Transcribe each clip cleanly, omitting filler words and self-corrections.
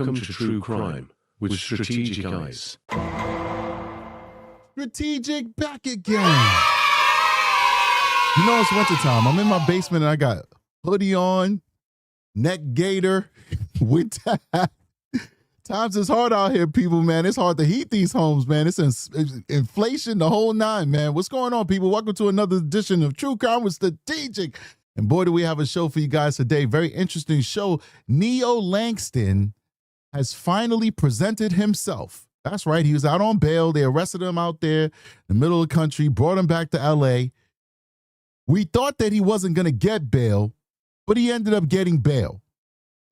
Welcome to True Crime with Strategic Eyes. Strategic back again. You know it's wintertime. I'm in my basement and I got hoodie on, neck gaiter, with that. Times is hard out here, people, man. It's hard to heat these homes, man. It's inflation, the whole nine, man. What's going on, people? Welcome to another edition of True Crime with Strategic. And boy, do we have a show for you guys today. Very interesting show. Neo Langston has finally presented himself. That's right. He was out on bail. They arrested him out there in the middle of the country, brought him back to L.A. We thought that he wasn't going to get bail, but he ended up getting bail.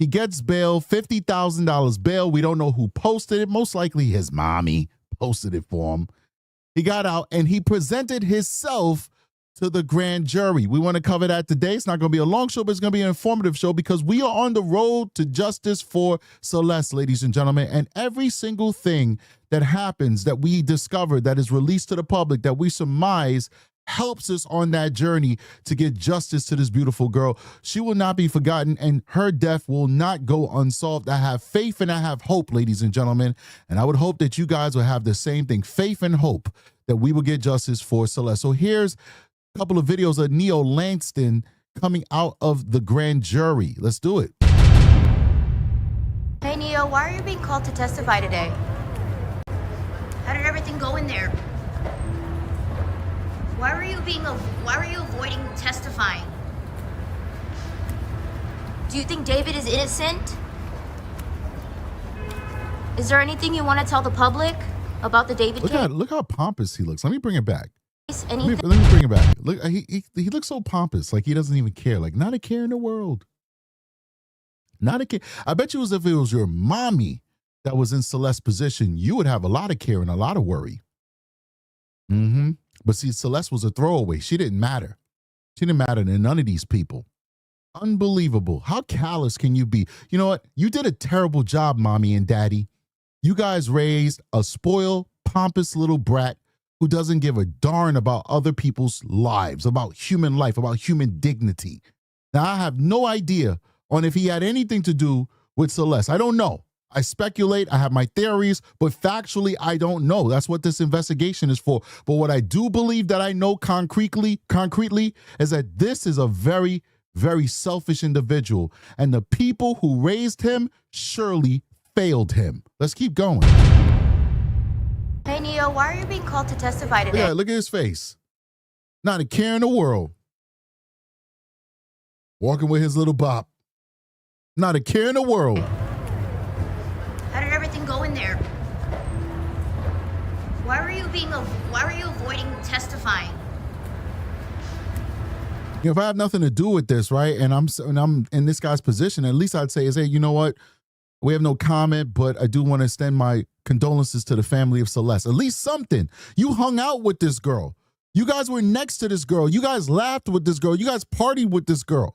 He gets bail, $50,000 bail. We don't know who posted it. Most likely his mommy posted it for him. He got out and he presented himself to the grand jury. We want to cover that today. It's not going to be a long show, but it's going to be an informative show because we are on the road to justice for Celeste, ladies and gentlemen. And every single thing that happens that we discover, that is released to the public, that we surmise, helps us on that journey to get justice to this beautiful girl. She will not be forgotten and her death will not go unsolved. I have faith and I have hope, ladies and gentlemen. And I would hope that you guys will have the same thing, faith and hope that we will get justice for Celeste. So here's a couple of videos of Neo Langston coming out of the grand jury. Let's do it. Hey Neo, why are you being called to testify today? How did everything go in there? Why were you avoiding testifying? Do you think David is innocent? Is there anything you want to tell the public about the David case? Look how pompous he looks. Let me bring it back. Let Anything? me bring it back. Look, he looks so pompous, like he doesn't even care. Like not a care in the world. Not a care. I bet you if it was your mommy that was in Celeste's position, you would have a lot of care and a lot of worry. But see, Celeste was a throwaway. She didn't matter. She didn't matter to none of these people. Unbelievable. How callous can you be? You know what? You did a terrible job, mommy and daddy. You guys raised a spoiled, pompous little brat who doesn't give a darn about other people's lives, about human life, about human dignity. Now, I have no idea on if he had anything to do with Celeste. I don't know. I speculate, I have my theories, but factually, I don't know. That's what this investigation is for. But what I do believe that I know concretely is that this is a very, very selfish individual. And the people who raised him surely failed him. Let's keep going. Hey Neo, why are you being called to testify today? Yeah, look at his face. Not a care in the world. Walking with his little bop. Not a care in the world. How did everything go in there? Why were you avoiding testifying? You know, if I have nothing to do with this, right, and I'm in this guy's position, at least I'd say is, hey, you know what? We have no comment, but I do want to extend my condolences to the family of Celeste. At least something. You hung out with this girl. You guys were next to this girl. You guys laughed with this girl. You guys partied with this girl.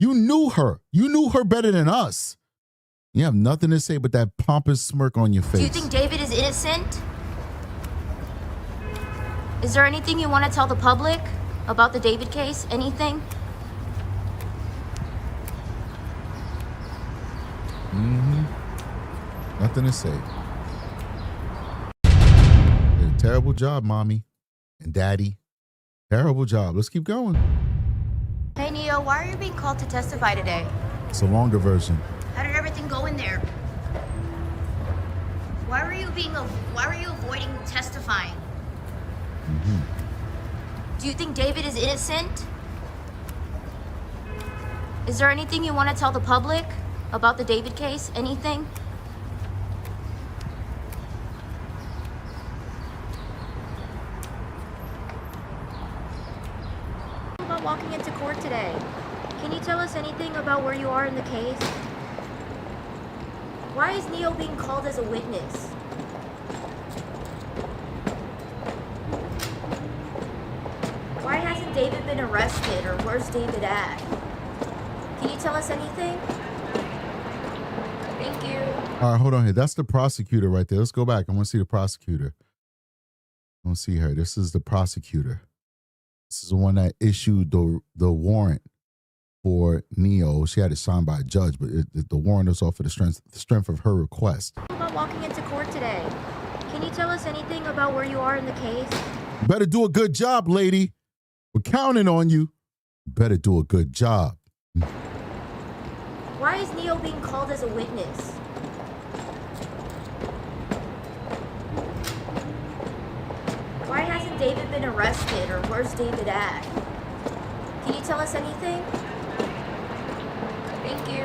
You knew her. You knew her better than us. You have nothing to say but that pompous smirk on your face. Do you think David is innocent? Is there anything you want to tell the public about the David case? Anything? Nothing to say. Did a terrible job, mommy and daddy. Terrible job. Let's keep going. Hey Neo, why are you being called to testify today? It's a longer version. How did everything go in there? Why were you avoiding testifying? Do you think David is innocent? Is there anything you want to tell the public about the David case? Anything? About walking into court today. Can you tell us anything about where you are in the case? Why is Neo being called as a witness? Why hasn't David been arrested, or where's David at? Can you tell us anything? Thank you. All right, hold on here. That's the prosecutor right there. Let's go back. I want to see the prosecutor. I want to see her. This is the prosecutor. This is the one that issued the warrant for Neo. She had it signed by a judge, but the warrant is off for the strength of her request. About walking into court today. Can you tell us anything about where you are in the case? Better do a good job, lady. We're counting on you. Better do a good job. Why is Neo being called as a witness? Why hasn't David been arrested, or where's David at? Can you tell us anything? Thank you.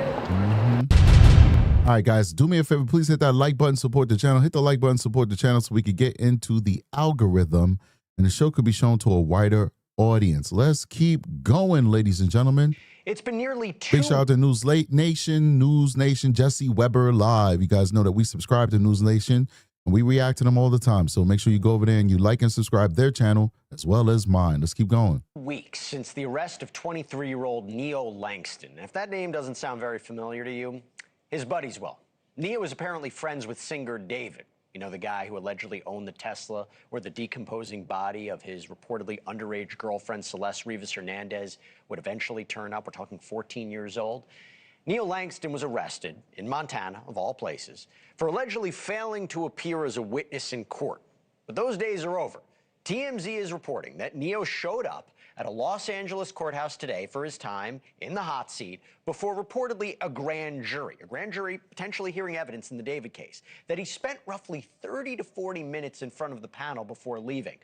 All right, guys, do me a favor. Please hit that like button, support the channel. Hit the like button, support the channel so we could get into the algorithm and the show could be shown to a wider audience. Let's keep going, ladies and gentlemen. It's been nearly 2 Big shout out to News Nation, Jesse Weber Live. You guys know that we subscribe to News Nation and we react to them all the time. So make sure you go over there and you like and subscribe their channel as well as mine. Let's keep going. weeks since the arrest of 23-year-old Neo Langston. If that name doesn't sound very familiar to you, his buddies will. Neo is apparently friends with singer David. You know, the guy who allegedly owned the Tesla where the decomposing body of his reportedly underage girlfriend, Celeste Rivas Hernandez, would eventually turn up. We're talking 14 years old. Neo Langston was arrested in Montana, of all places, for allegedly failing to appear as a witness in court. But those days are over. TMZ is reporting that Neo showed up at a Los Angeles courthouse today for his time in the hot seat before reportedly a grand jury potentially hearing evidence in the David case, that he spent roughly 30 to 40 minutes in front of the panel before leaving.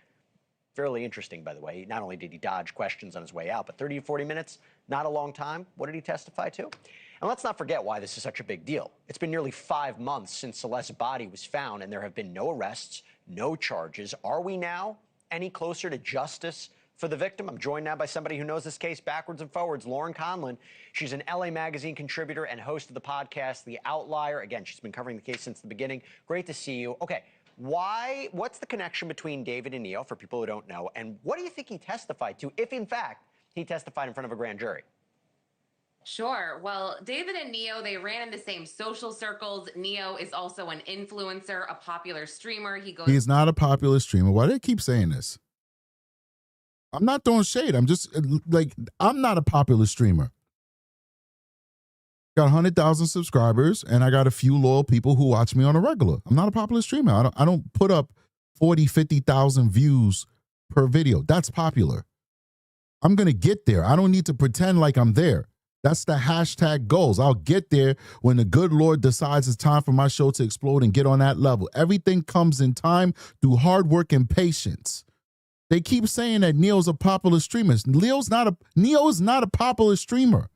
Fairly interesting, by the way. Not only did he dodge questions on his way out, but 30 to 40 minutes, not a long time. What did he testify to? And let's not forget why this is such a big deal. It's been nearly 5 months since Celeste's body was found, and there have been no arrests, no charges. Are we now any closer to justice for the victim? I'm joined now by somebody who knows this case backwards and forwards, Lauren Conlon. She's an LA Magazine contributor and host of the podcast, The Outlier. Again, she's been covering the case since the beginning. Great to see you. Okay, what's the connection between David and Neo, for people who don't know, and what do you think he testified to, if in fact he testified in front of a grand jury? Sure. Well, David and Neo, they ran in the same social circles. Neo is also an influencer, a popular streamer. He's not a popular streamer. Why do they keep saying this? I'm not throwing shade. I'm just like, I'm not a popular streamer. Got 100,000 subscribers and I got a few loyal people who watch me on a regular. I'm not a popular streamer. I don't put up 40, 50,000 views per video. That's popular. I'm going to get there. I don't need to pretend like I'm there. That's the hashtag goals. I'll get there when the good Lord decides it's time for my show to explode and get on that level. Everything comes in time through hard work and patience. They keep saying that Neo's a popular streamer. Neo is not a popular streamer.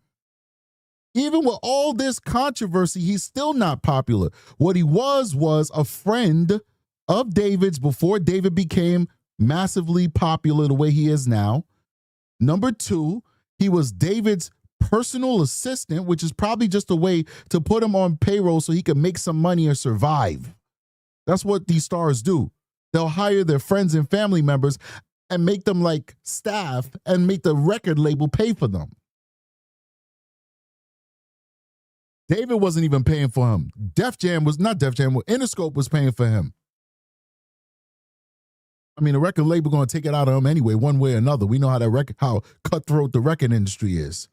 Even with all this controversy, he's still not popular. What he was a friend of David's before David became massively popular the way he is now. Number two, he was David's personal assistant, which is probably just a way to put him on payroll so he can make some money or survive. That's what these stars do. They'll hire their friends and family members and make them like staff and make the record label pay for them. David wasn't even paying for him. Interscope was paying for him. I mean, the record label going to take it out of him anyway, one way or another. We know how cutthroat the record industry is.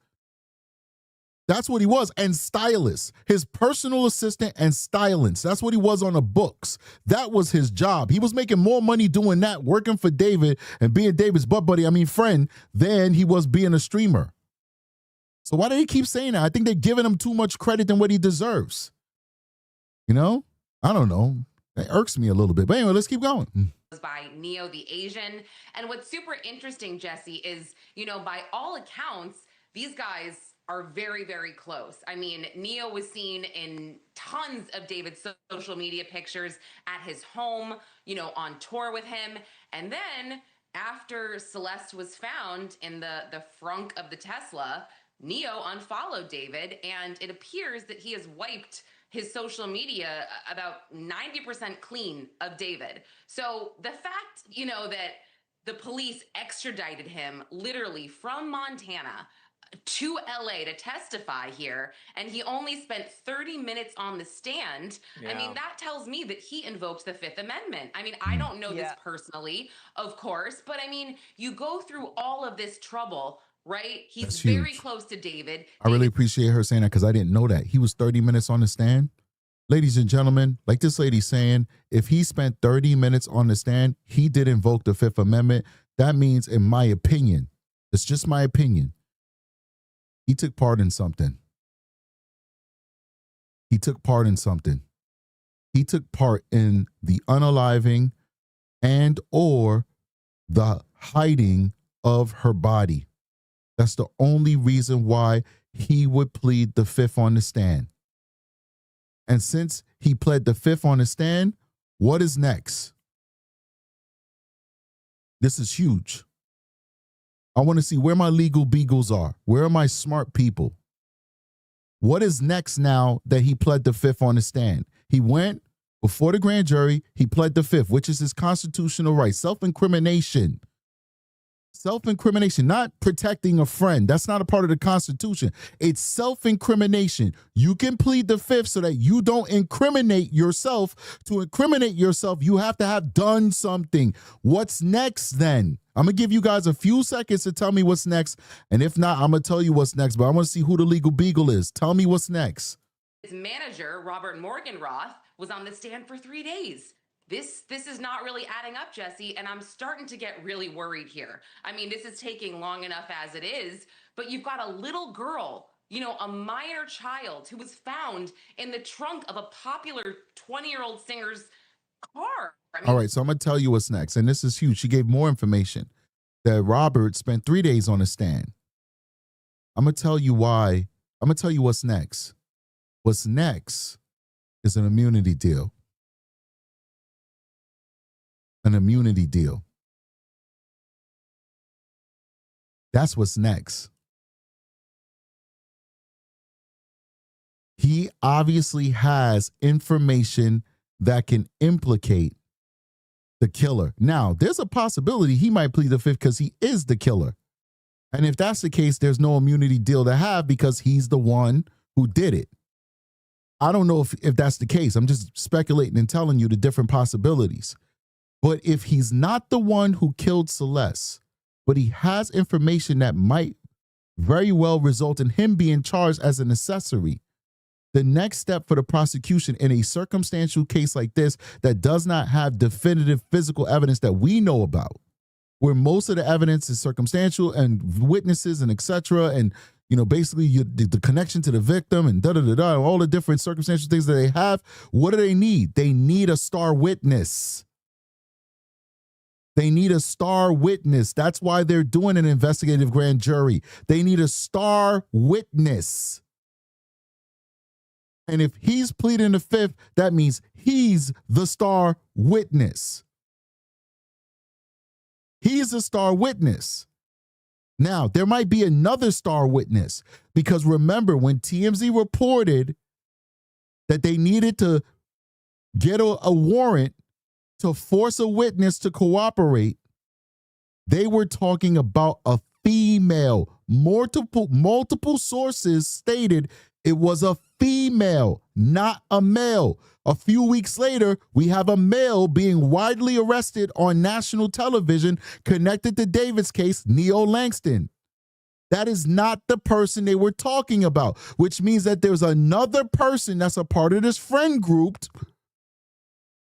That's what he was. And stylist, his personal assistant and stylist. That's what he was on the books. That was his job. He was making more money doing that, working for David and being David's friend, than he was being a streamer. So why do they keep saying that? I think they're giving him too much credit than what he deserves. You know? I don't know. It irks me a little bit. But anyway, let's keep going. By Neo the Asian. And what's super interesting, Jesse, is, by all accounts, these guys are very, very close. I mean, Neo was seen in tons of David's social media pictures at his home, on tour with him. And then after Celeste was found in the frunk of the Tesla, Neo unfollowed David, and it appears that he has wiped his social media about 90% clean of David. So the fact, that the police extradited him literally from Montana to LA to testify here, and he only spent 30 minutes on the stand. Yeah. I mean, that tells me that he invokes the Fifth Amendment. I mean, I don't know this personally, of course, but I mean, you go through all of this trouble right? He's That's very huge. close to David. I really appreciate her saying that because I didn't know that. He was 30 minutes on the stand. Ladies and gentlemen, like this lady's saying, if he spent 30 minutes on the stand, he did invoke the Fifth Amendment. That means, in my opinion, it's just my opinion, he took part in something. He took part in something. He took part in the unaliving and or the hiding of her body. That's the only reason why he would plead the Fifth on the stand. And since he pled the Fifth on the stand, what is next? This is huge. I want to see where my legal beagles are. Where are my smart people? What is next now that he pled the Fifth on the stand? He went before the grand jury, he pled the Fifth, which is his constitutional right, self-incrimination. Self-incrimination, not protecting a friend. That's not a part of the Constitution. It's self-incrimination. You can plead the Fifth so that you don't incriminate yourself. To incriminate yourself, you have to have done something. What's next then? I'm going to give you guys a few seconds to tell me what's next. And if not, I'm going to tell you what's next. But I want to see who the legal beagle is. Tell me what's next. His manager, Robert Morgenroth, was on the stand for 3 days. This is not really adding up, Jesse, and I'm starting to get really worried here. I mean, this is taking long enough as it is, but you've got a little girl, a minor child who was found in the trunk of a popular 20-year-old singer's car. All right, so I'm going to tell you what's next, and this is huge. She gave more information that Robert spent 3 days on the stand. I'm going to tell you why. I'm going to tell you what's next. What's next is an immunity deal. An immunity deal. That's what's next. He obviously has information that can implicate the killer. Now, there's a possibility he might plead the Fifth because he is the killer. And if that's the case, there's no immunity deal to have because he's the one who did it. I don't know if that's the case. I'm just speculating and telling you the different possibilities. But if he's not the one who killed Celeste, but he has information that might very well result in him being charged as an accessory, the next step for the prosecution in a circumstantial case like this that does not have definitive physical evidence that we know about, where most of the evidence is circumstantial and witnesses and etc. And basically the connection to the victim and all the different circumstantial things that they have. What do they need? They need a star witness. They need a star witness. That's why they're doing an investigative grand jury. They need a star witness. And if he's pleading the Fifth, that means he's the star witness. He's a star witness. Now, there might be another star witness because remember when TMZ reported that they needed to get a warrant to force a witness to cooperate, they were talking about a female. Multiple sources stated it was a female, not a male. A few weeks later, we have a male being widely arrested on national television connected to David's case, Neo Langston. That is not the person they were talking about, which means that there's another person that's a part of this friend group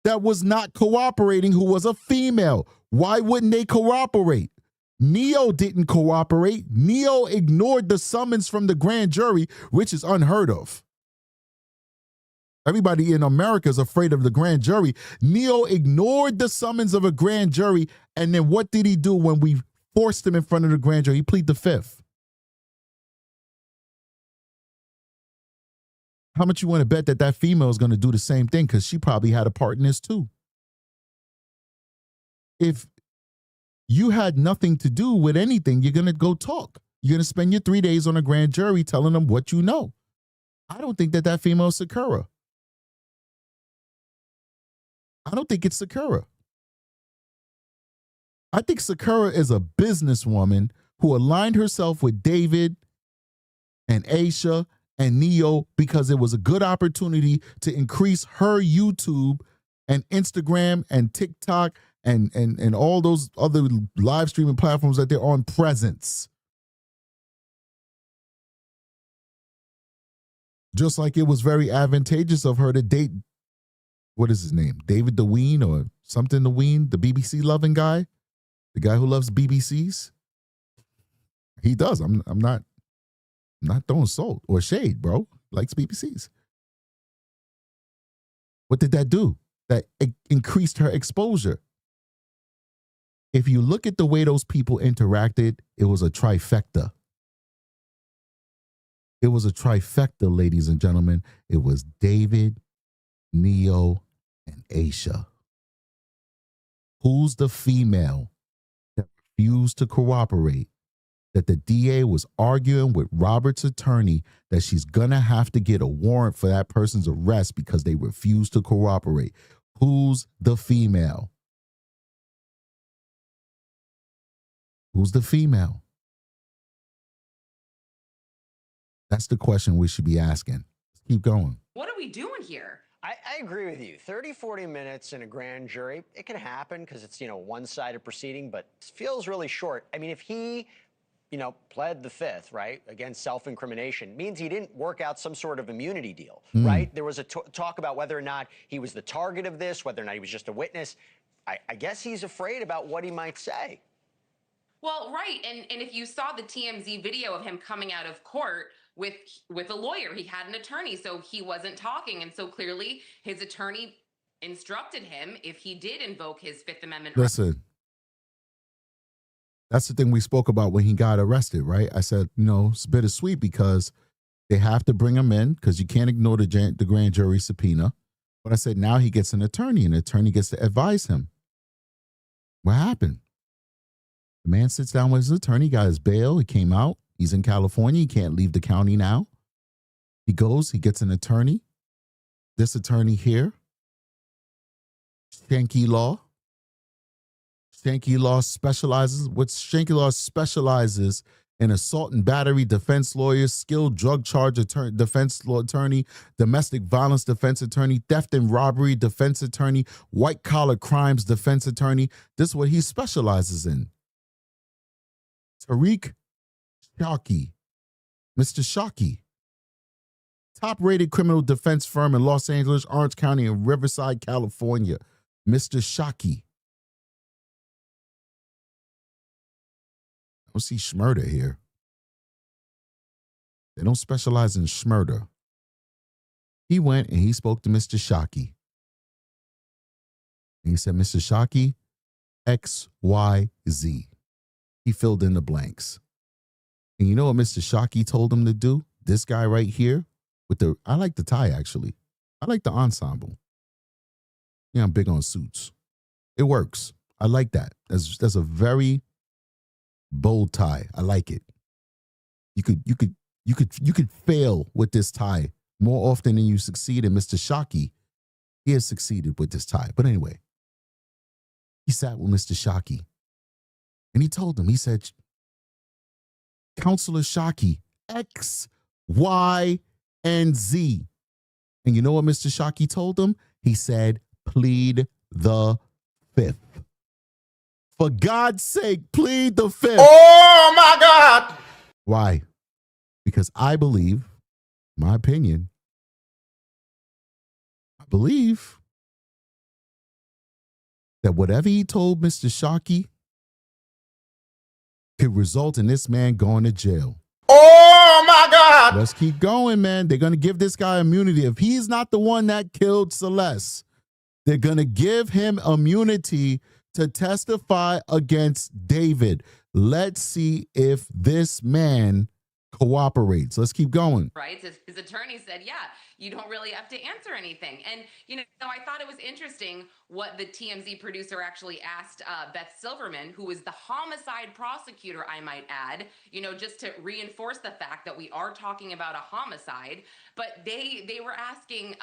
that was not cooperating who was a female. Why wouldn't they cooperate? Neo didn't cooperate. Neo ignored the summons from the grand jury, which is unheard of. Everybody in America is afraid of the grand jury. Neo ignored the summons of a grand jury, and then what did he do when we forced him in front of the grand jury? He pleaded the Fifth. How much you want to bet that that female is going to do the same thing? Because she probably had a part in this too. If you had nothing to do with anything, you're going to go talk. You're going to spend your 3 days on a grand jury telling them what you know. I don't think that female is Sakura. I don't think it's Sakura. I think Sakura is a businesswoman who aligned herself with David and Aisha and Neo because it was a good opportunity to increase her YouTube and Instagram and TikTok and all those other live streaming platforms that they're on presence. Just like it was very advantageous of her to date, what is his name? David DeWeen or something DeWeen, the BBC loving guy, the guy who loves BBCs. He does. I'm not throwing salt or shade, bro. Likes BBCs. What did that do? That increased her exposure. If you look at the way those people interacted, it was a trifecta. It was a trifecta, ladies and gentlemen. It was David, Neo, and Aisha. Who's the female that refused to cooperate? That the DA was arguing with Robert's attorney that she's going to have to get a warrant for that person's arrest because they refused to cooperate. Who's the female? Who's the female? That's the question we should be asking. Let's keep going. What are we doing here? I agree with you. 30, 40 minutes in a grand jury, it can happen because it's, one-sided proceeding, but it feels really short. I mean, if he, pled the fifth, right, against self-incrimination, means he didn't work out some sort of immunity deal, right? There was a talk about whether or not he was the target of this, whether or not he was just a witness. I guess he's afraid about what he might say. Well, right. And if you saw the TMZ video of him coming out of court with a lawyer, he had an attorney, so he wasn't talking. And so clearly his attorney instructed him if he did invoke his Fifth Amendment. Listen, that's the thing we spoke about when he got arrested, right? I said, it's bittersweet because they have to bring him in because you can't ignore the grand jury subpoena. But I said, now he gets an attorney and the attorney gets to advise him. What happened? The man sits down with his attorney, got his bail. He came out. He's in California. He can't leave the county now. He goes, he gets an attorney. This attorney here, Shanky Law. Shanky Law specializes in assault and battery defense lawyers, skilled drug charge defense law attorney, domestic violence defense attorney, theft and robbery defense attorney, white collar crimes defense attorney. This is what he specializes in. Tariq Shockey, Mr. Shockey, top-rated criminal defense firm in Los Angeles, Orange County, and Riverside, California. Mr. Shockey. I don't see schmurder here. They don't specialize in schmurder. He went and he spoke to Mr. Shockey. And he said, Mr. Shockey, X, Y, Z. He filled in the blanks. And you know what Mr. Shockey told him to do? This guy right here I like the tie, actually. I like the ensemble. Yeah, I'm big on suits. It works. I like that. That's a very bold tie. I like it. You could fail with this tie more often than you succeed. And Mr. Shockey, he has succeeded with this tie. But anyway, he sat with Mr. Shockey. And he told him, he said, Counselor Shockey, X, Y, and Z. And you know what Mr. Shockey told him? He said, plead the fifth. For God's sake, plead the fifth. Oh, my God. Why? Because I believe, my opinion, I believe that whatever he told Mr. Shockey could result in this man going to jail. Oh, my God. Let's keep going, man. They're going to give this guy immunity. If he's not the one that killed Celeste, they're going to give him immunity to testify against David. Let's see if this man cooperates. Let's keep going. Right? His attorney said, yeah, you don't really have to answer anything. And, I thought it was interesting what the TMZ producer actually asked Beth Silverman, who is the homicide prosecutor, I might add, just to reinforce the fact that we are talking about a homicide. But they were asking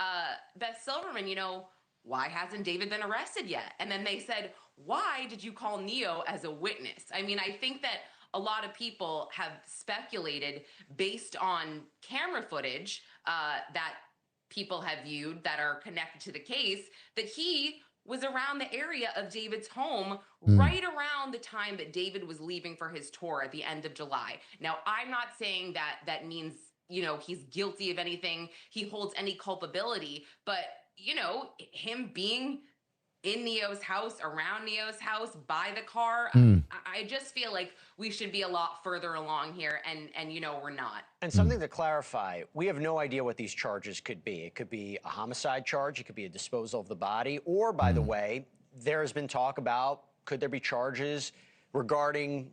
Beth Silverman, why hasn't David been arrested yet? And then they said, why did you call Neo as a witness? I mean, I think that a lot of people have speculated based on camera footage that people have viewed that are connected to the case that he was around the area of David's home right around the time that David was leaving for his tour at the end of July. Now, I'm not saying that means, he's guilty of anything, he holds any culpability. But, him being in Neo's house, around Neo's house, by the car, I just feel like we should be a lot further along here, and we're not. And something to clarify, we have no idea what these charges could be. It could be a homicide charge, it could be a disposal of the body, or, by the way, there has been talk about, could there be charges regarding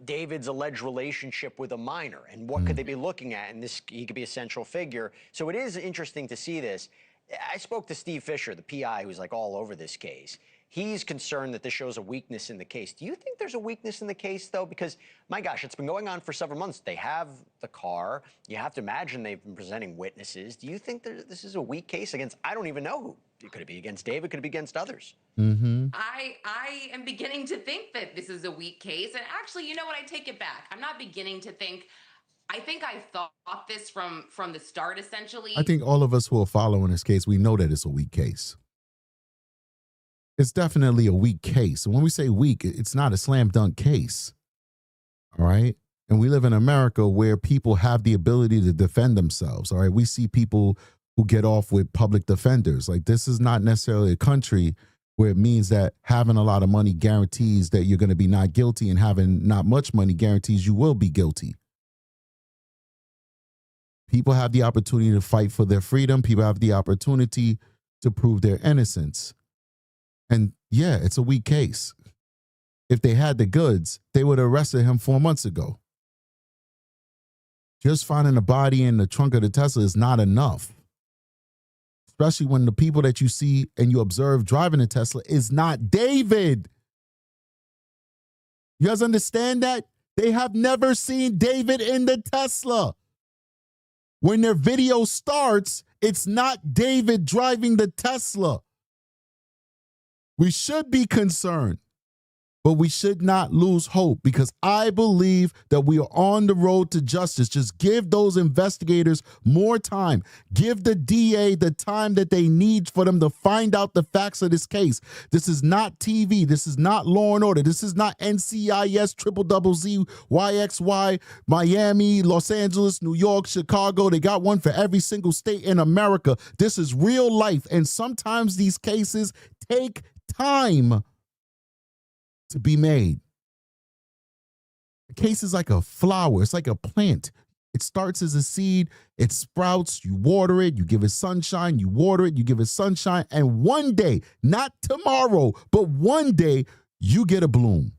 David's alleged relationship with a minor, and what could they be looking at? And he could be a central figure. So it is interesting to see this. I spoke to Steve Fisher, the PI, who's like all over this case. He's concerned that this shows a weakness in the case. Do you think there's a weakness in the case, though? Because, my gosh, it's been going on for several months. They have the car. You have to imagine they've been presenting witnesses. Do you think this is a weak case against, I don't even know who. Could it be against David? Could it be against others? I am beginning to think that this is a weak case. And actually, you know what? I take it back. I'm not beginning to think. I think I thought this from the start, essentially. I think all of us who are following this case, we know that it's a weak case. It's definitely a weak case. And when we say weak, it's not a slam dunk case. All right? And we live in America where people have the ability to defend themselves. All right? We see people who get off with public defenders. Like, this is not necessarily a country where it means that having a lot of money guarantees that you're going to be not guilty, and having not much money guarantees you will be guilty. People have the opportunity to fight for their freedom. People have the opportunity to prove their innocence. And yeah, it's a weak case. If they had the goods, they would have arrested him 4 months ago. Just finding a body in the trunk of the Tesla is not enough. Especially when the people that you see and you observe driving the Tesla is not David. You guys understand that? They have never seen David in the Tesla. When their video starts, it's not David driving the Tesla. We should be concerned, but we should not lose hope, because I believe that we are on the road to justice. Just give those investigators more time. Give the DA the time that they need for them to find out the facts of this case. This is not TV. This is not Law and Order. This is not NCIS, ZZZ, YXY, Miami, Los Angeles, New York, Chicago. They got one for every single state in America. This is real life, and sometimes these cases take time to be made. A case is like a flower. It's like a plant. It starts as a seed. It sprouts. You water it. You give it sunshine. You water it. You give it sunshine. And one day, not tomorrow, but one day, you get a bloom.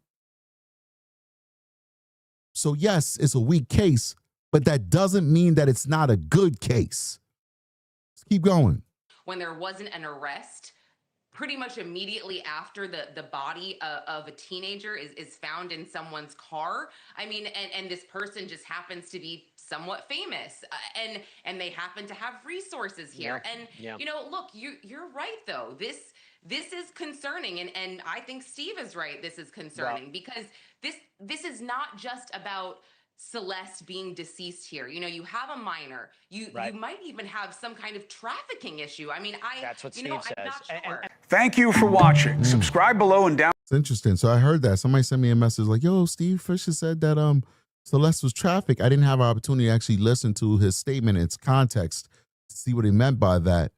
So yes, it's a weak case, but that doesn't mean that it's not a good case. Let's keep going. When there wasn't an arrest, pretty much immediately after the body of a teenager is found in someone's car. I mean, and this person just happens to be somewhat famous, and they happen to have resources here. Yeah. And look, you're right though. This is concerning, and I think Steve is right. This is concerning because this is not just about Celeste being deceased here. You have a minor. You might even have some kind of trafficking issue. I mean, that's what Steve says. I'm not sure. Thank you for watching. Subscribe below and down. It's interesting. So I heard that somebody sent me a message like, "Yo, Steve Fisher said that Celeste was trafficked." I didn't have an opportunity to actually listen to his statement in its context to see what he meant by that.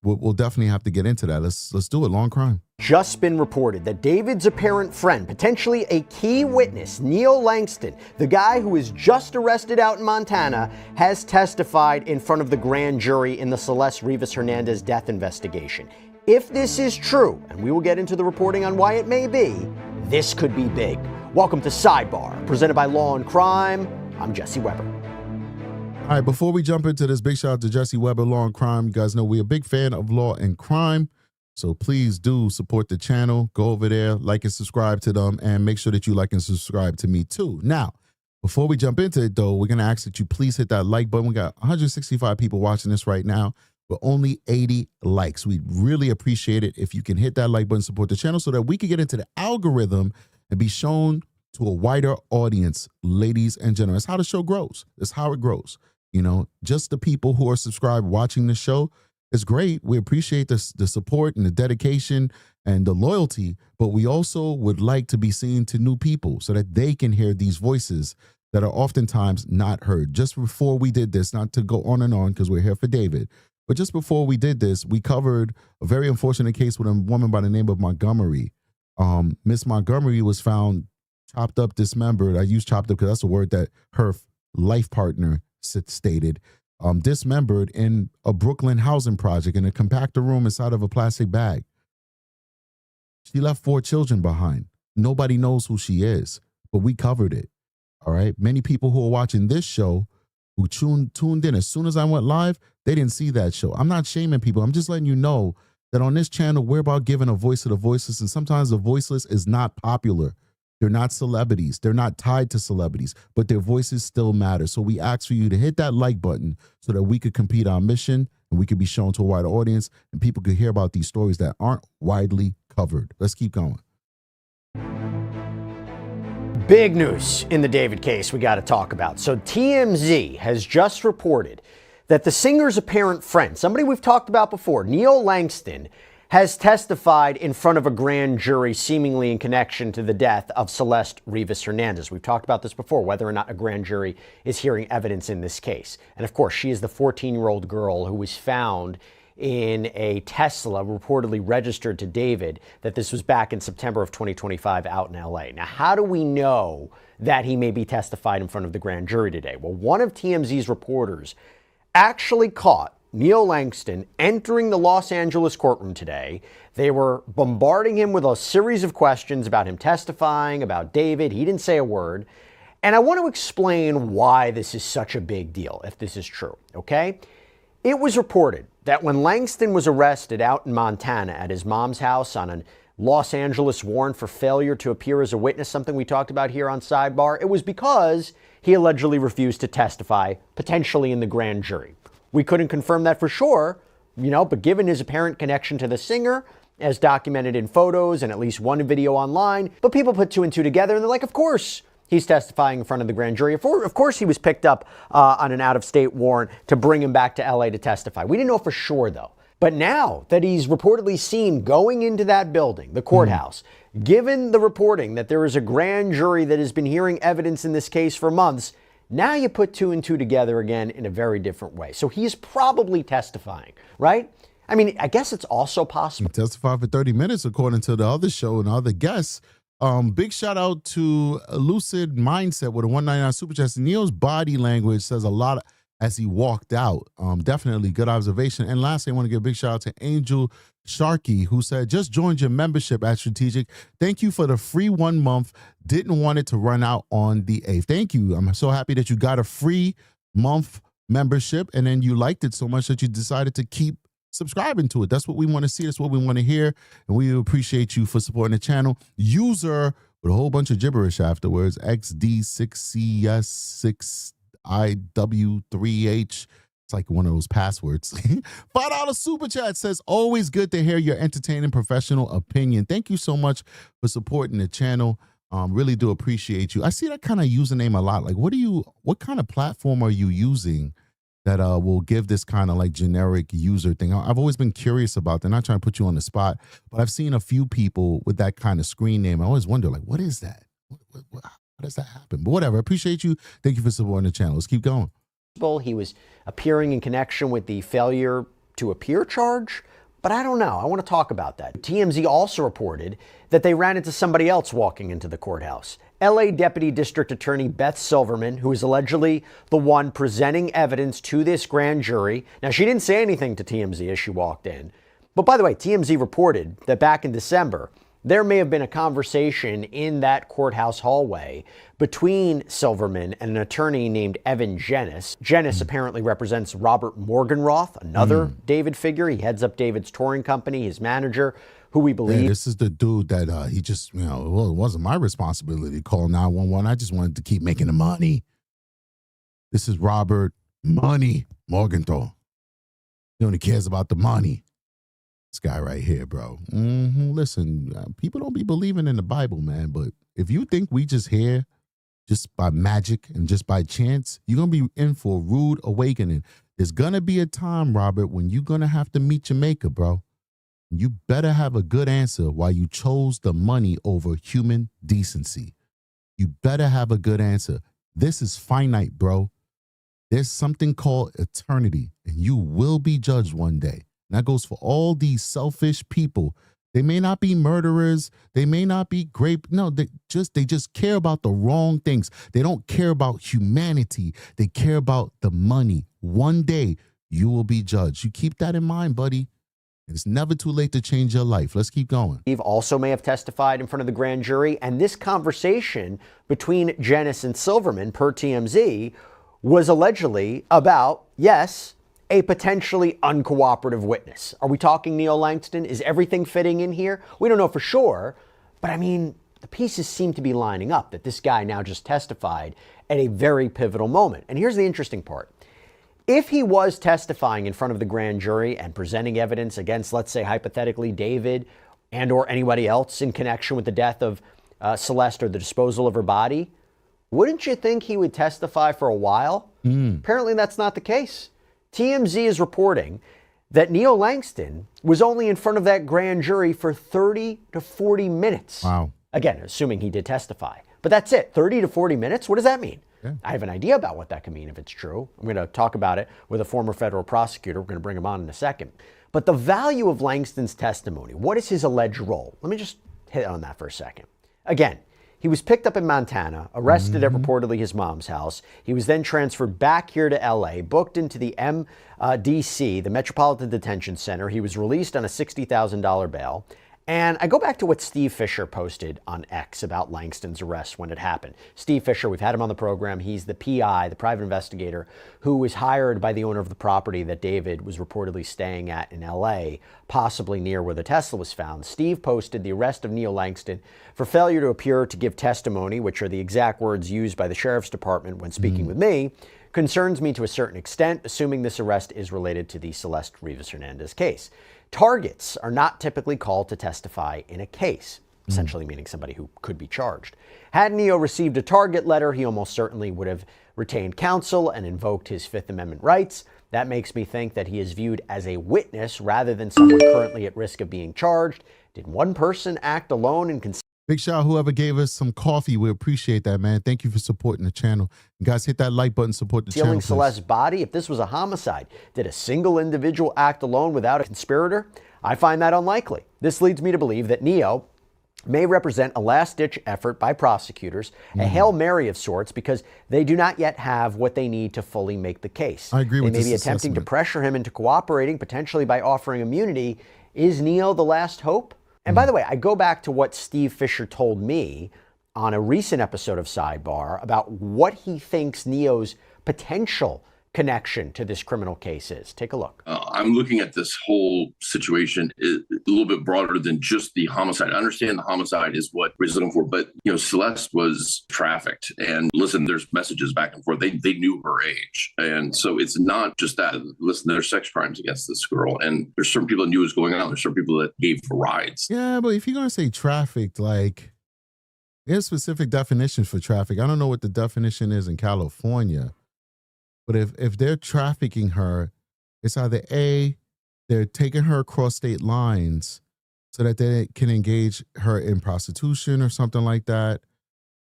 We'll definitely have to get into that. Let's do it. Long crime. Just been reported that David's apparent friend, potentially a key witness, Neo Langston, the guy who was just arrested out in Montana, has testified in front of the grand jury in the Celeste Rivas Hernandez death investigation. If this is true, and we will get into the reporting on why it may be, this could be big. Welcome to Sidebar, presented by Law and Crime. I'm Jesse Weber. All right, before we jump into this, big shout out to Jesse Weber, Law and Crime. You guys know we're a big fan of Law and Crime, so please do support the channel. Go over there, like and subscribe to them, and make sure that you like and subscribe to me too. Now, before we jump into it, though, we're going to ask that you please hit that like button. We got 165 people watching this right now, but only 80 likes. We'd really appreciate it if you can hit that like button, support the channel, so that we can get into the algorithm and be shown to a wider audience, ladies and gentlemen. That's how the show grows. That's how it grows. Just the people who are subscribed watching the show is great. We appreciate the support and the dedication and the loyalty, but we also would like to be seen to new people so that they can hear these voices that are oftentimes not heard. Just before we did this, not to go on and on because we're here for David, but just before we did this, we covered a very unfortunate case with a woman by the name of Montgomery. Miss Montgomery was found chopped up, dismembered. I use chopped up because that's a word that her life partner stated. Dismembered in a Brooklyn housing project in a compactor room inside of a plastic bag. She left 4 children behind. Nobody knows who she is, but we covered it. All right. Many people who are watching this show who tuned in as soon as I went live, they didn't see that show. I'm not shaming people. I'm just letting you know that on this channel, we're about giving a voice to the voiceless. And sometimes the voiceless is not popular. They're not celebrities. They're not tied to celebrities, but their voices still matter. So we ask for you to hit that like button so that we could complete our mission and we could be shown to a wider audience and people could hear about these stories that aren't widely covered. Let's keep going. Big news in the David case we got to talk about. So TMZ has just reported that the singer's apparent friend, somebody we've talked about before, Neil Langston, has testified in front of a grand jury seemingly in connection to the death of Celeste Rivas Hernandez. We've talked about this before, whether or not a grand jury is hearing evidence in this case. And of course, she is the 14-year-old girl who was found in a Tesla reportedly registered to David, that this was back in September of 2025 out in LA. Now, how do we know that he may be testified in front of the grand jury today? Well, one of TMZ's reporters actually caught Neil Langston entering the Los Angeles courtroom today. They were bombarding him with a series of questions about him testifying, about David. He didn't say a word. And I want to explain why this is such a big deal, if this is true, okay? It was reported that when Langston was arrested out in Montana at his mom's house on a Los Angeles warrant for failure to appear as a witness, something we talked about here on Sidebar, it was because he allegedly refused to testify, potentially in the grand jury. We couldn't confirm that for sure, but given his apparent connection to the singer, as documented in photos and at least one video online, but people put 2 and 2 together and they're like, of course, he's testifying in front of the grand jury. Of course, he was picked up on an out-of-state warrant to bring him back to LA to testify. We didn't know for sure, though. But now that he's reportedly seen going into that building, the courthouse, given the reporting that there is a grand jury that has been hearing evidence in this case for months, now you put 2 and 2 together again in a very different way. So he's probably testifying, right? I mean, I guess it's also possible. He testified for 30 minutes, according to the other show and other guests. Big shout out to Lucid Mindset with a 199 Super Chat. Neil's body language says a lot as he walked out. Definitely good observation. And lastly, I want to give a big shout out to Angel Sharkey, who said, just joined your membership at Strategic. Thank you for the free 1 month. Didn't want it to run out on the 8th. Thank you. I'm so happy that you got a free month membership and then you liked it so much that you decided to keep subscribing to it. That's what we want to see. That's what we want to hear. And we appreciate you for supporting the channel. User with a whole bunch of gibberish afterwards, XD6CS6IW3H. It's like one of those passwords. $5 super chat says, always good to hear your entertaining professional opinion. Thank you so much for supporting the channel. Really do appreciate you. I see that kind of username a lot. Like, what kind of platform are you using that will give this kind of like generic user thing? I've always been curious about that. I'm not trying to put you on the spot, but I've seen a few people with that kind of screen name. I always wonder, like, what is that? How does that happen? But whatever. I appreciate you. Thank you for supporting the channel. Let's keep going. He was appearing in connection with the failure to appear charge, but I don't know. I want to talk about that. TMZ also reported that they ran into somebody else walking into the courthouse. LA Deputy District Attorney Beth Silverman, who is allegedly the one presenting evidence to this grand jury. Now, she didn't say anything to TMZ as she walked in. But by the way, TMZ reported that back in December, there may have been a conversation in that courthouse hallway between Silverman and an attorney named Evan Jennis. Jennis apparently represents Robert Morgenroth, another David figure. He heads up David's touring company, his manager, who we believe. Yeah, this is the dude that he just, well, it wasn't my responsibility to call 911. I just wanted to keep making the money. This is Robert Money Morgenthau. He only cares about the money. This guy right here, bro. Listen, people don't be believing in the Bible, man. But if you think we just here just by magic and just by chance, you're going to be in for a rude awakening. There's going to be a time, Robert, when you're going to have to meet your maker, bro. You better have a good answer why you chose the money over human decency. You better have a good answer. This is finite, bro. There's something called eternity, and you will be judged one day. And that goes for all these selfish people. They may not be murderers. They may not be great. No, they just care about the wrong things. They don't care about humanity. They care about the money. One day you will be judged. You keep that in mind, buddy. It's never too late to change your life. Let's keep going. Steve also may have testified in front of the grand jury, and this conversation between Janice and Silverman, per TMZ, was allegedly about, yes, a potentially uncooperative witness. Are we talking Neil Langston? Is everything fitting in here? We don't know for sure, but I mean, the pieces seem to be lining up that this guy now just testified at a very pivotal moment. And here's the interesting part. If he was testifying in front of the grand jury and presenting evidence against, let's say, hypothetically, David and or anybody else in connection with the death of Celeste or the disposal of her body, wouldn't you think he would testify for a while? Apparently that's not the case. TMZ is reporting that Neil Langston was only in front of that grand jury for 30 to 40 minutes. Wow. Again, assuming he did testify. But that's it, 30 to 40 minutes? What does that mean? Yeah. I have an idea about what that could mean if it's true. I'm going to talk about it with a former federal prosecutor. We're going to bring him on in a second. But the value of Langston's testimony, what is his alleged role? Let me just hit on that for a second. Again, he was picked up in Montana, arrested at reportedly his mom's house. He was then transferred back here to LA, booked into the MDC, the Metropolitan Detention Center. He was released on a $60,000 bail. And I go back to what Steve Fisher posted on X about Langston's arrest when it happened. Steve Fisher, we've had him on the program. He's the PI, the private investigator, who was hired by the owner of the property that David was reportedly staying at in LA, possibly near where the Tesla was found. Steve posted the arrest of Neil Langston for failure to appear to give testimony, which are the exact words used by the sheriff's department when speaking with me, concerns me to a certain extent, assuming this arrest is related to the Celeste Rivas Hernandez case. Targets are not typically called to testify in a case, essentially meaning somebody who could be charged. Had Neo received a target letter, he almost certainly would have retained counsel and invoked his Fifth Amendment rights. That makes me think that he is viewed as a witness rather than someone currently at risk of being charged. Did one person act alone and Big shout out whoever gave us some coffee. We appreciate that, man. Thank you for supporting the channel. And guys, hit that like button, support the channel. Stealing Celeste's body? If this was a homicide, did a single individual act alone without a conspirator? I find that unlikely. This leads me to believe that Neo may represent a last-ditch effort by prosecutors, a Hail Mary of sorts, because they do not yet have what they need to fully make the case. I agree with this They may be attempting to assessment. pressure him into cooperating, potentially by offering immunity. Is Neo the last hope? And by the way, I go back to what Steve Fisher told me on a recent episode of Sidebar about what he thinks Neo's potential connection to this criminal case is. Take a look. I'm looking at this whole situation a little bit broader than just the homicide. I understand the homicide is what we're looking for, but Celeste was trafficked, and listen, there's messages back and forth. They knew her age, and so it's not just that. Listen, there's sex crimes against this girl, and there's certain people that knew what was going on. There's certain people that gave rides. Yeah, but if you're gonna say trafficked, like there's specific definitions for traffic. I don't know what the definition is in California. But if they're trafficking her, it's either A, they're taking her across state lines so that they can engage her in prostitution or something like that.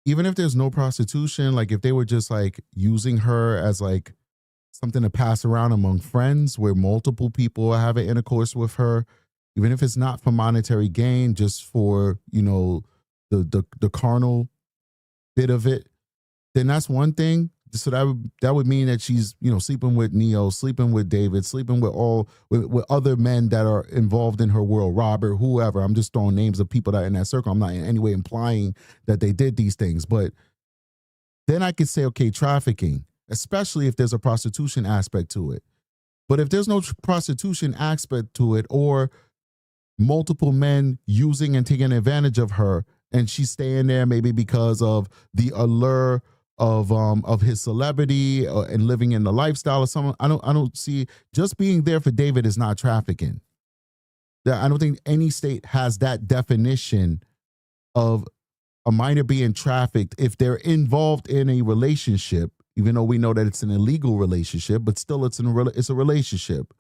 Even if there's no prostitution, like if they were just like using her as like something to pass around among friends where multiple people are having intercourse with her, even if it's not for monetary gain, just for, the carnal bit of it, then that's one thing. So that would mean that she's, sleeping with Neo, sleeping with David, sleeping with other men that are involved in her world, Robert, whoever. I'm just throwing names of people that are in that circle. I'm not in any way implying that they did these things. But then I could say, okay, trafficking, especially if there's a prostitution aspect to it. But if there's no prostitution aspect to it, or multiple men using and taking advantage of her, and she's staying there maybe because of the allure of his celebrity and living in the lifestyle or something. I don't see, just being there for David is not trafficking. I don't think any state has that definition of a minor being trafficked if they're involved in a relationship, even though we know that it's an illegal relationship, but still it's a relationship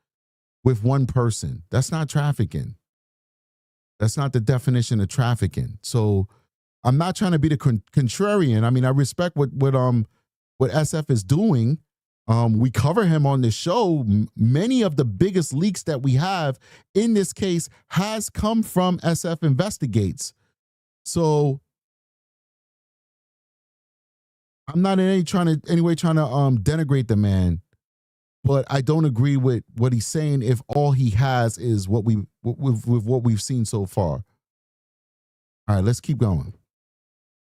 with one person. That's not trafficking. That's not the definition of trafficking. So I'm not trying to be the contrarian. I mean, I respect what what SF is doing. We cover him on the show. Many of the biggest leaks that we have in this case has come from SF Investigates. So I'm not in any way trying to denigrate the man, but I don't agree with what he's saying if all he has is what we've seen so far. All right, let's keep going.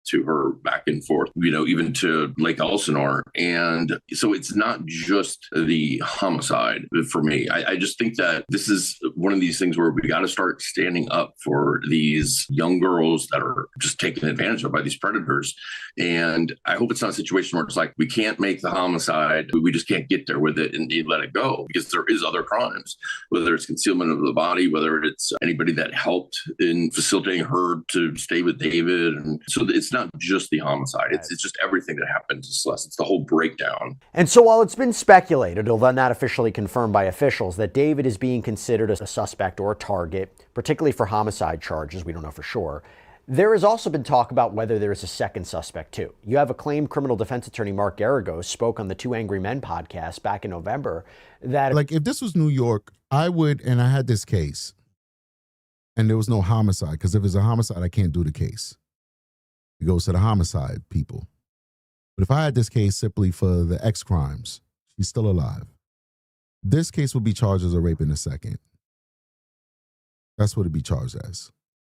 To her back and forth, even to Lake Elsinore. And so it's not just the homicide for me. I just think that this is one of these things where we got to start standing up for these young girls that are just taken advantage of by these predators. And I hope it's not a situation where it's like, we can't make the homicide, we just can't get there with it and let it go, because there is other crimes, whether it's concealment of the body, whether it's anybody that helped in facilitating her to stay with David. And so it's not just the homicide. It's just everything that happened to Celeste. It's the whole breakdown. And so while it's been speculated, although not officially confirmed by officials, that David is being considered a suspect or a target, particularly for homicide charges, we don't know for sure, there has also been talk about whether there is a second suspect too. You have acclaimed criminal defense attorney Mark Garagos spoke on the Two Angry Men podcast back in November that... Like, if this was New York, I would, and I had this case, and there was no homicide, because if it's a homicide, I can't do the case. It goes to the homicide people. But if I had this case simply for the X crimes, she's still alive. This case would be charged as a rape in a second. That's what it'd be charged as.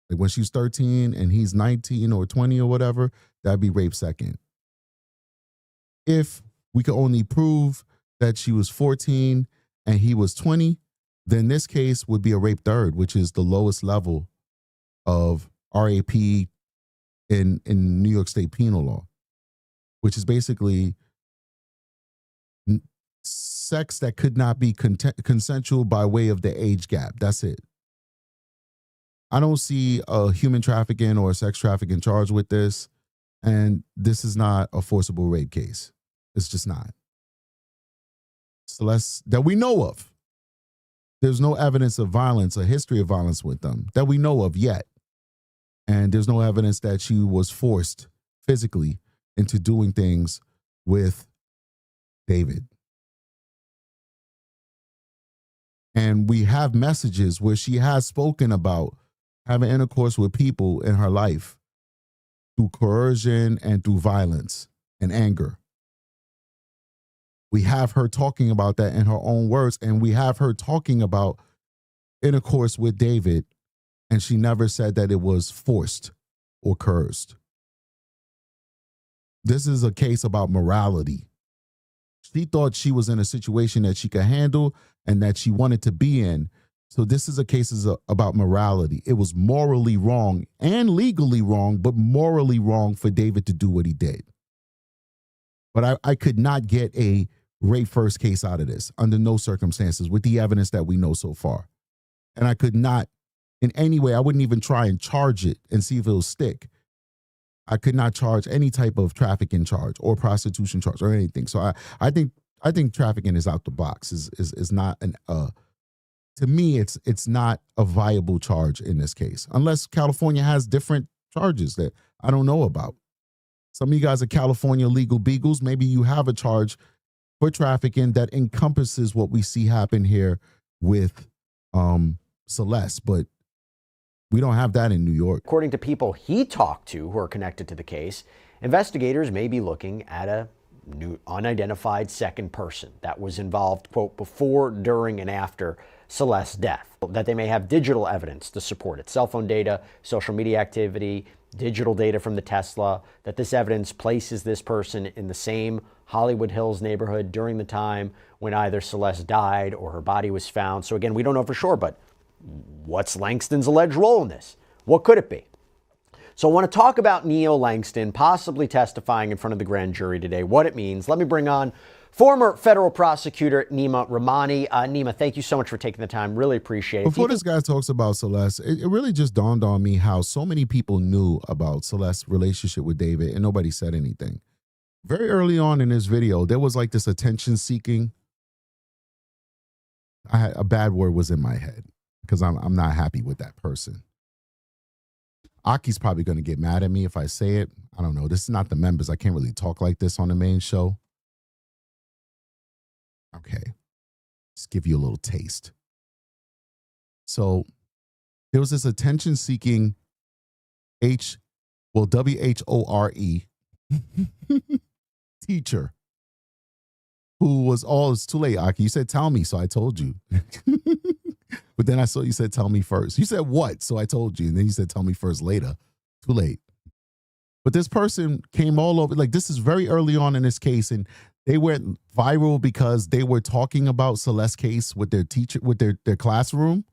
Like when she's 13 and he's 19 or 20 or whatever, that'd be rape second. If we could only prove that she was 14 and he was 20, then this case would be a rape third, which is the lowest level of RAP in New York State penal law, which is basically sex that could not be consensual by way of the age gap. That's it. I don't see a human trafficking or a sex trafficking charge with this, and this is not a forcible rape case. It's just not. Celeste, that we know of. There's no evidence of violence, a history of violence with them that we know of yet. And there's no evidence that she was forced physically into doing things with David. And we have messages where she has spoken about having intercourse with people in her life through coercion and through violence and anger. We have her talking about that in her own words, and we have her talking about intercourse with David, and she never said that it was forced or coerced. This is a case about morality. She thought she was in a situation that she could handle and that she wanted to be in. So this is a case about morality. It was morally wrong and legally wrong, but morally wrong for David to do what he did. But I could not get a rape first case out of this under no circumstances with the evidence that we know so far. And I could not in any way, I wouldn't even try and charge it and see if it'll stick. I could not charge any type of trafficking charge or prostitution charge or anything. So I think trafficking is out the box. Is not an to me it's not a viable charge in this case, unless California has different charges that I don't know about. Some of you guys are California legal beagles. Maybe you have a charge for trafficking that encompasses what we see happen here with Celeste, but we don't have that in New York. According to people he talked to who are connected to the case, investigators may be looking at a new unidentified second person that was involved, quote, before, during, and after Celeste's death. That they may have digital evidence to support it. Cell phone data, social media activity, digital data from the Tesla, that this evidence places this person in the same Hollywood Hills neighborhood during the time when either Celeste died or her body was found. So again, we don't know for sure, but what's Langston's alleged role in this? What could it be? So I want to talk about Neo Langston possibly testifying in front of the grand jury today, what it means. Let me bring on former federal prosecutor Nima Rahmani. Nima, thank you so much for taking the time. Really appreciate it. Before this guy talks about Celeste, it really just dawned on me how so many people knew about Celeste's relationship with David and nobody said anything. Very early on in this video, there was like this attention seeking. I had a bad word was in my head because I'm not happy with that person. Aki's probably going to get mad at me if I say it. I don't know. This is not the members. I can't really talk like this on the main show. Okay. Just give you a little taste. So there was this attention-seeking WHORE teacher who was it's too late, Aki. You said tell me, so I told you. But then I saw you said tell me first. You said what? So I told you. And then you said tell me first later. Too late. But this person came all over. Like, this is very early on in this case, and they went viral because they were talking about Celeste's case with their teacher, with their classroom.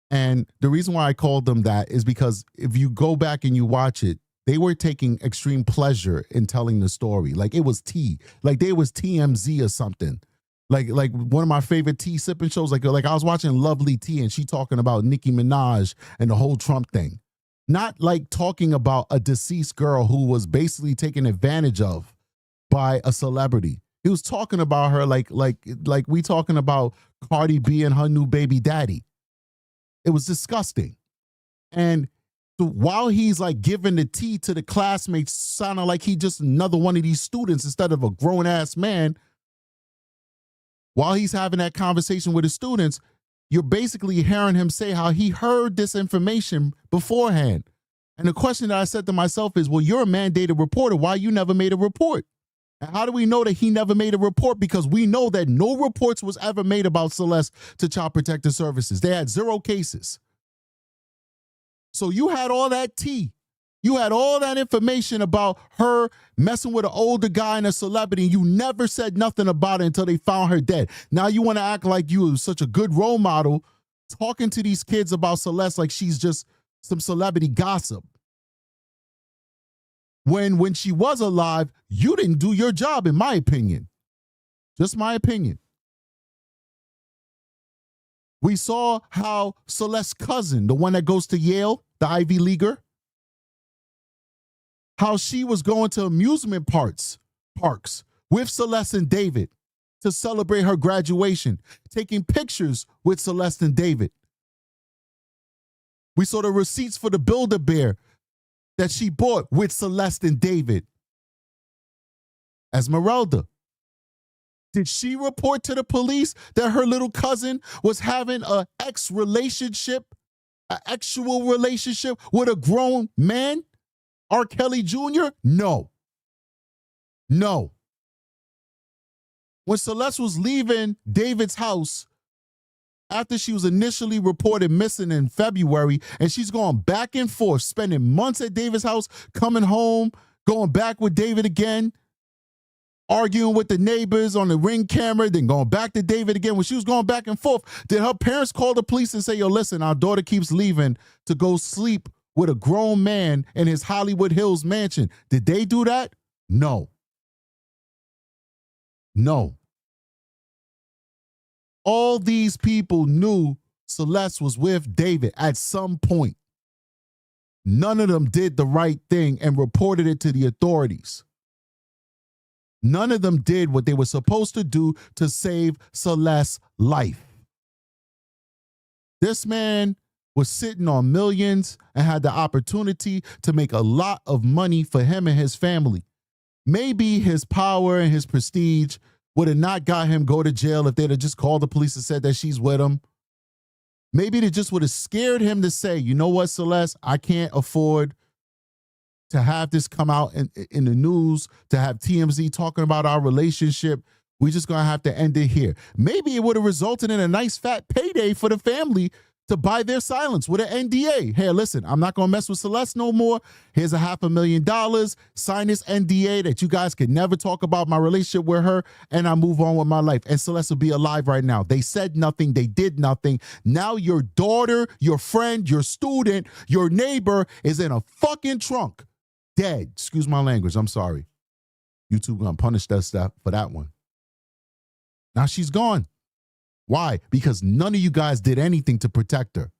And the reason why I called them that is because if you go back and you watch it, they were taking extreme pleasure in telling the story. Like, it was tea. Like, they was TMZ or something. Like one of my favorite tea sipping shows. Like I was watching Lovely Tea and she talking about Nicki Minaj and the whole Trump thing. Not like talking about a deceased girl who was basically taken advantage of by a celebrity. He was talking about her like we talking about Cardi B and her new baby daddy. It was disgusting. And so while he's like giving the tea to the classmates, sounding like he just another one of these students instead of a grown-ass man, while he's having that conversation with his students, you're basically hearing him say how he heard this information beforehand. And the question that I said to myself is, well, you're a mandated reporter. Why you never made a report? And how do we know that he never made a report? Because we know that no reports was ever made about Celeste to Child Protective Services. They had 0 cases. So you had all that tea. You had all that information about her messing with an older guy and a celebrity, and you never said nothing about it until they found her dead. Now you want to act like you were such a good role model, talking to these kids about Celeste like she's just some celebrity gossip. When she was alive, you didn't do your job, in my opinion. Just my opinion. We saw how Celeste's cousin, the one that goes to Yale, the Ivy Leaguer, how she was going to amusement parks with Celeste and David to celebrate her graduation, taking pictures with Celeste and David. We saw the receipts for the Build-A-Bear that she bought with Celeste and David. Esmeralda, did she report to the police that her little cousin was having an actual relationship with a grown man? R. Kelly Jr.? No. When Celeste was leaving David's house after she was initially reported missing in February, and she's going back and forth, spending months at David's house, coming home, going back with David again, arguing with the neighbors on the Ring camera, then going back to David again. When she was going back and forth, did her parents call the police and say, yo, listen, our daughter keeps leaving to go sleep with a grown man in his Hollywood Hills mansion? Did they do that? No. All these people knew Celeste was with David at some point. None of them did the right thing and reported it to the authorities. None of them did what they were supposed to do to save Celeste's life. This man was sitting on millions and had the opportunity to make a lot of money for him and his family. Maybe his power and his prestige would have not got him go to jail if they'd have just called the police and said that she's with him. Maybe they just would have scared him to say, you know what, Celeste, I can't afford to have this come out in the news, to have TMZ talking about our relationship. We're just going to have to end it here. Maybe it would have resulted in a nice fat payday for the family to buy their silence with an NDA. Hey, listen, I'm not going to mess with Celeste no more. Here's $500,000. Sign this NDA that you guys could never talk about my relationship with her, and I move on with my life. And Celeste will be alive right now. They said nothing. They did nothing. Now your daughter, your friend, your student, your neighbor is in a fucking trunk. Dead. Excuse my language. I'm sorry. YouTube going to punish that stuff for that one. Now she's gone. Why? Because none of you guys did anything to protect her.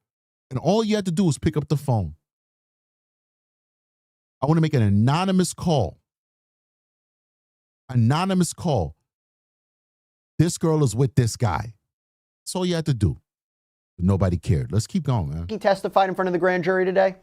And all you had to do was pick up the phone. I want to make an anonymous call. Anonymous call. This girl is with this guy. That's all you had to do. But nobody cared. Let's keep going, man. He testified in front of the grand jury today.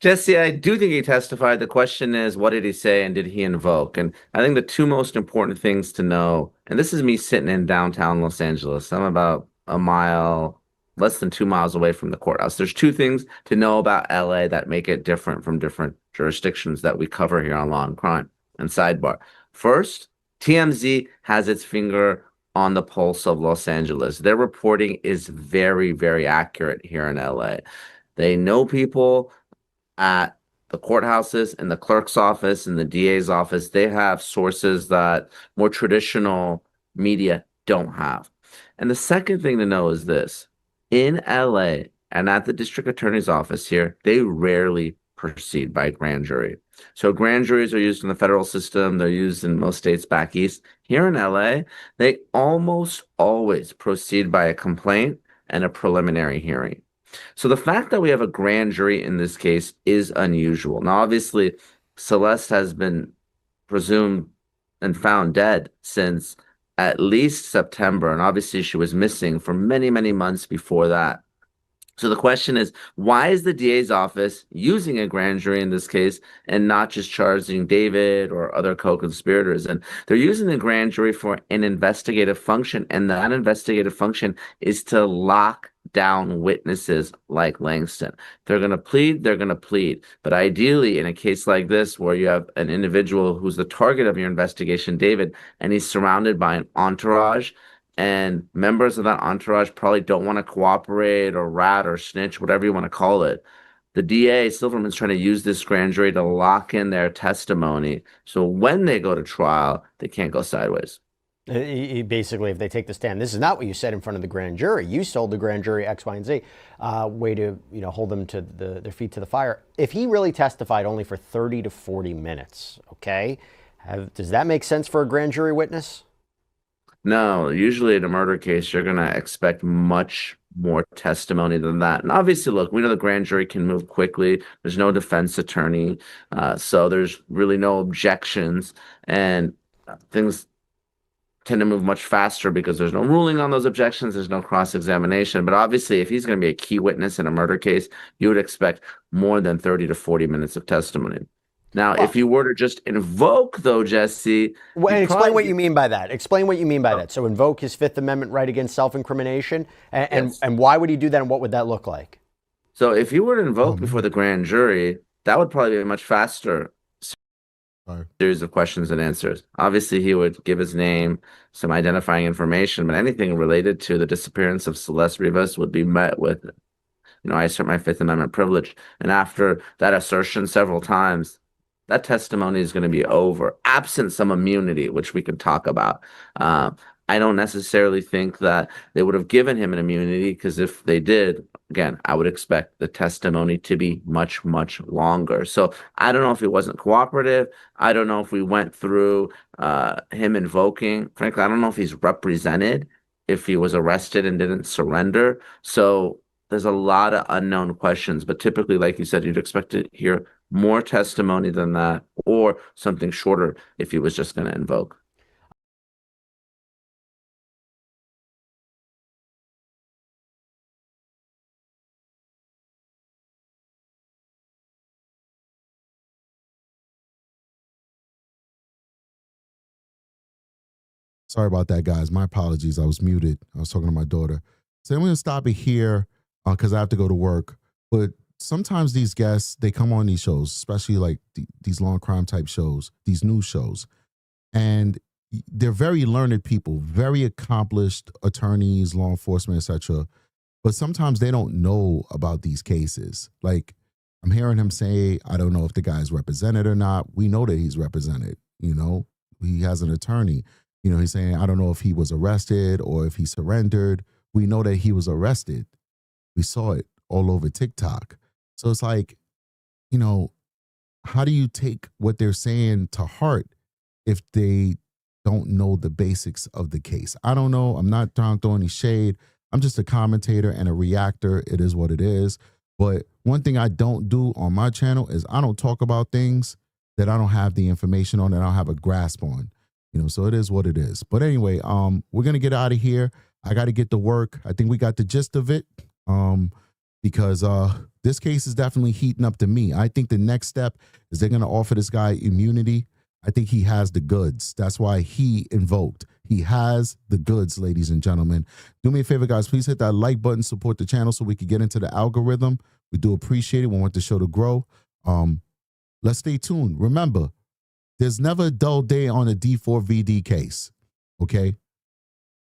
Jesse, I do think he testified. The question is, what did he say and did he invoke? And I think the two most important things to know, and this is me sitting in downtown Los Angeles. I'm about a mile, less than 2 miles away from the courthouse. There's two things to know about LA that make it different from different jurisdictions that we cover here on Law and Crime. And sidebar. First, TMZ has its finger on the pulse of Los Angeles. Their reporting is very, very accurate here in LA. They know people at the courthouses and the clerk's office and the DA's office. They have sources that more traditional media don't have. And the second thing to know is this: in LA and at the district attorney's office here, they rarely proceed by grand jury. So grand juries are used in the federal system. They're used in most states back east. Here in LA, they almost always proceed by a complaint and a preliminary hearing. So the fact that we have a grand jury in this case is unusual. Now, obviously, Celeste has been presumed and found dead since at least September, and obviously she was missing for many, many months before that. So the question is, why is the DA's office using a grand jury in this case and not just charging David or other co-conspirators? And they're using the grand jury for an investigative function, and that investigative function is to lock down witnesses like Langston. They're going to plead, they're going to plead. But ideally, in a case like this, where you have an individual who's the target of your investigation, David, and he's surrounded by an entourage, and members of that entourage probably don't want to cooperate or rat or snitch, whatever you want to call it. The DA, Silverman's trying to use this grand jury to lock in their testimony. So when they go to trial, they can't go sideways. Basically, if they take the stand, this is not what you said in front of the grand jury. You told the grand jury X, Y, and Z, way to hold them to their feet to the fire. If he really testified only for 30 to 40 minutes, okay, does that make sense for a grand jury witness? No, usually in a murder case, you're going to expect much more testimony than that. And obviously, look, we know the grand jury can move quickly. There's no defense attorney, so there's really no objections, and things tend to move much faster because there's no ruling on those objections. There's no cross-examination. But obviously, if he's going to be a key witness in a murder case, you would expect more than 30 to 40 minutes of testimony. Now, if you were to just invoke, though, Jesse... Well, explain what you mean by that. Explain what you mean by that. So invoke his Fifth Amendment right against self-incrimination, and why would he do that, and what would that look like? So if you were to invoke before the grand jury, that would probably be a much faster series of questions and answers. Obviously, he would give his name, some identifying information, but anything related to the disappearance of Celeste Rivas would be met with, I assert my Fifth Amendment privilege. And after that assertion several times, that testimony is going to be over, absent some immunity, which we could talk about. I don't necessarily think that they would have given him an immunity, because if they did, again, I would expect the testimony to be much, much longer. So I don't know if he wasn't cooperative. I don't know if we went through him invoking. Frankly, I don't know if he's represented, if he was arrested and didn't surrender. So there's a lot of unknown questions. But typically, like you said, you'd expect to hear more testimony than that, or something shorter if he was just going to invoke. Sorry about that, guys. My apologies. I was muted. I was talking to my daughter. So I'm going to stop it here because I have to go to work. But sometimes these guests, they come on these shows, especially like these long crime type shows, these news shows, and they're very learned people, very accomplished attorneys, law enforcement, etc. But sometimes they don't know about these cases. Like, I'm hearing him say, I don't know if the guy's represented or not. We know that he's represented. He has an attorney. He's saying, I don't know if he was arrested or if he surrendered. We know that he was arrested. We saw it all over TikTok. So it's like, how do you take what they're saying to heart if they don't know the basics of the case? I don't know. I'm not trying to throw any shade. I'm just a commentator and a reactor. It is what it is. But one thing I don't do on my channel is I don't talk about things that I don't have the information on, that I don't have a grasp on. So it is what it is. But anyway, we're going to get out of here. I got to get to work. I think we got the gist of it. because this case is definitely heating up to me. I think the next step is they're going to offer this guy immunity. I think he has the goods. That's why he invoked. He has the goods, ladies and gentlemen. Do me a favor, guys. Please hit that like button, support the channel so we can get into the algorithm. We do appreciate it. We want the show to grow. Let's stay tuned. Remember, there's never a dull day on a D4VD case, okay?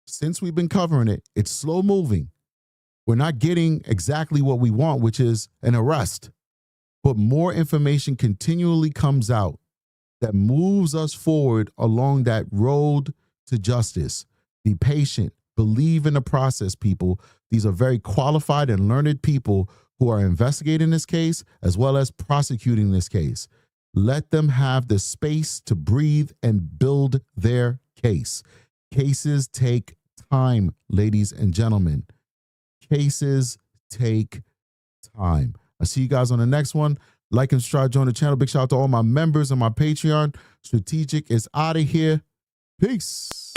Since we've been covering it, it's slow moving. We're not getting exactly what we want, which is an arrest. But more information continually comes out that moves us forward along that road to justice. Be patient. Believe in the process, people. These are very qualified and learned people who are investigating this case as well as prosecuting this case. Let them have the space to breathe and build their case. Cases take time, ladies and gentlemen. Cases take time. I'll see you guys on the next one. Like and subscribe, join the channel. Big shout out to all my members on my Patreon. Strategic is out of here. Peace.